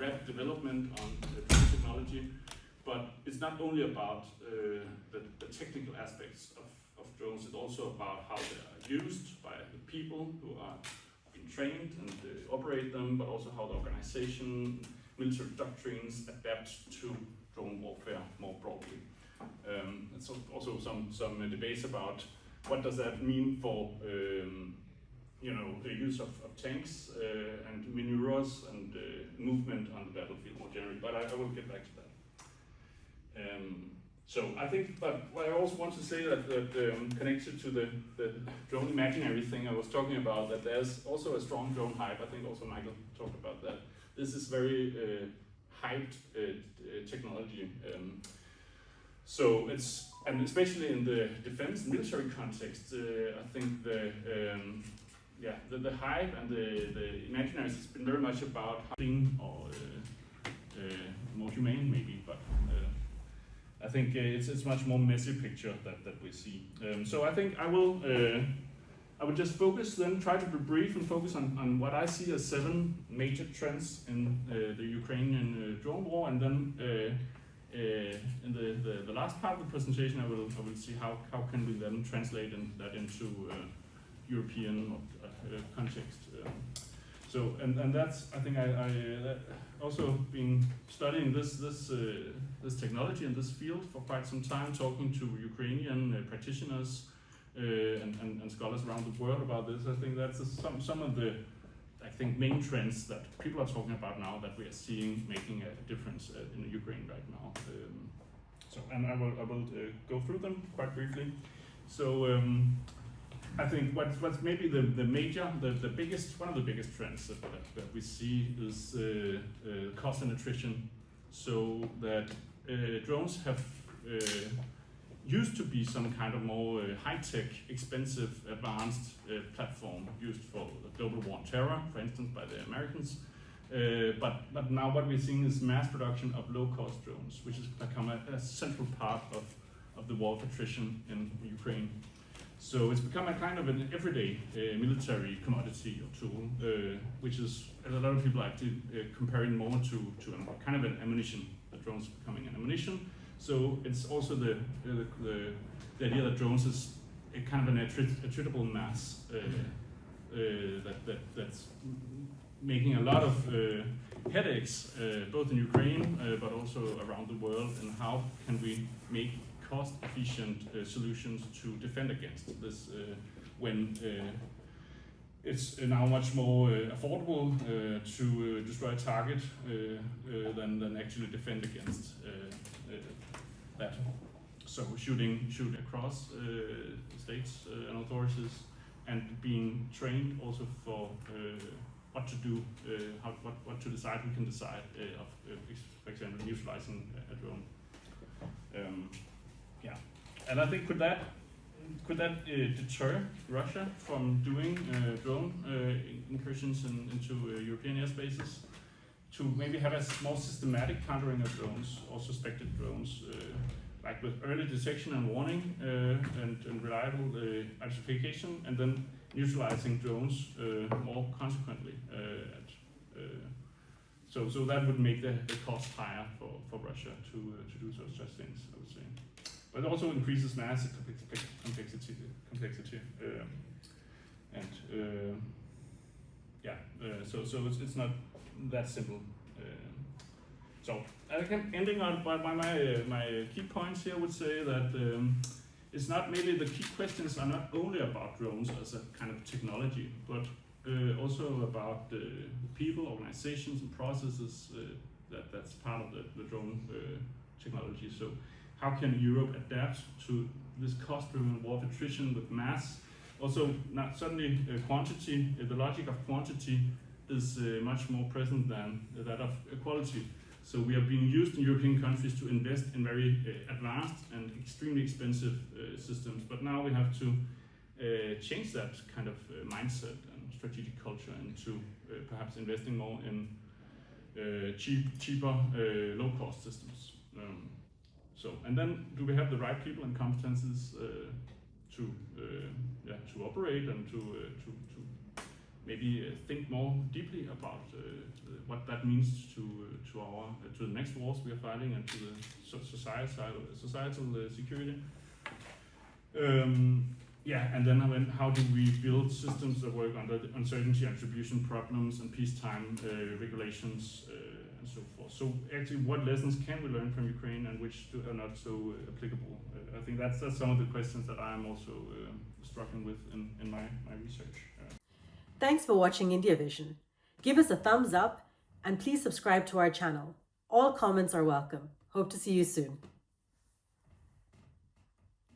rapid development on drone technology, but it's not only about the technical aspects of drones, it's also about how they are used by the people who are being trained and operate them, but also how the organization, military doctrines adapt to drone warfare more broadly. And so also some debates about what does that mean for the use of tanks and maneuvers and movement on the battlefield more generally, but I will get back to that. So I think, but what I also want to say that connected to the drone imaginary thing I was talking about, that there's also a strong drone hype. I think also Michael talked about that. This is very hyped technology. So it's, and especially in the defense military context, I think the hype and the imaginaries has been very much about being or more humane maybe, but I think it's much more messy picture that we see. So I think I would just focus then, try to be brief and focus on what I see as 7 major trends in the Ukrainian drone war, and then in the last part of the presentation I will see how can we then translate that into European context. So and that's, I think I also been studying this technology in this field for quite some time, talking to Ukrainian practitioners and scholars around the world about this. I think that's some of the main trends that people are talking about now that we are seeing making a difference in Ukraine right now. So and I will go through them quite briefly. So I think what's maybe the biggest, one of the biggest trends that we see is cost and attrition. So that drones have used to be some kind of more high-tech, expensive, advanced platform used for the global war on terror, for instance, by the Americans. But now what we're seeing is mass production of low-cost drones, which has become a central part of the war of attrition in Ukraine. So it's become a kind of an everyday military commodity or tool, which is, a lot of people actually comparing more to a kind of an ammunition. The drones becoming an ammunition. So it's also the idea that drones is a kind of an attritable mass that's making a lot of headaches, both in Ukraine but also around the world, and how can we make cost-efficient solutions to defend against this when it's now much more affordable to destroy a target than actually defend against that. So shoot across states and authorities, and being trained also for what to do, what to decide. We can decide of, for example, utilizing a drone. And I think could that deter Russia from doing drone incursions into European airspaces, to maybe have a more systematic countering of drones or suspected drones, like with early detection and warning and reliable identification, and then neutralizing drones more consequently. So that would make the cost higher for Russia to do such things, I would say. But it also increases mass complexity, so it's not that simple. So ending on my key points here, would say that it's not maybe the key questions are not only about drones as a kind of technology, but also about people, organizations, and processes that's part of the drone technology. So how can Europe adapt to this cost-driven war of attrition with mass? Also, not suddenly quantity, the logic of quantity is much more present than that of quality. So we are being used in European countries to invest in very advanced and extremely expensive systems, but now we have to change that kind of mindset and strategic culture into perhaps investing more in cheaper, low-cost systems. And then do we have the right people and competences to operate and to maybe think more deeply about what that means to to the next wars we are fighting and to the societal security. And then how do we build systems that work under the uncertainty attribution problems and peacetime regulations and so forth. So actually, what lessons can we learn from Ukraine and which are not so applicable? I think that's some of the questions that I'm also struggling with in my research. Thanks for watching Indiavision. Give us a thumbs up and please subscribe to our channel. All comments are welcome. Hope to see you soon.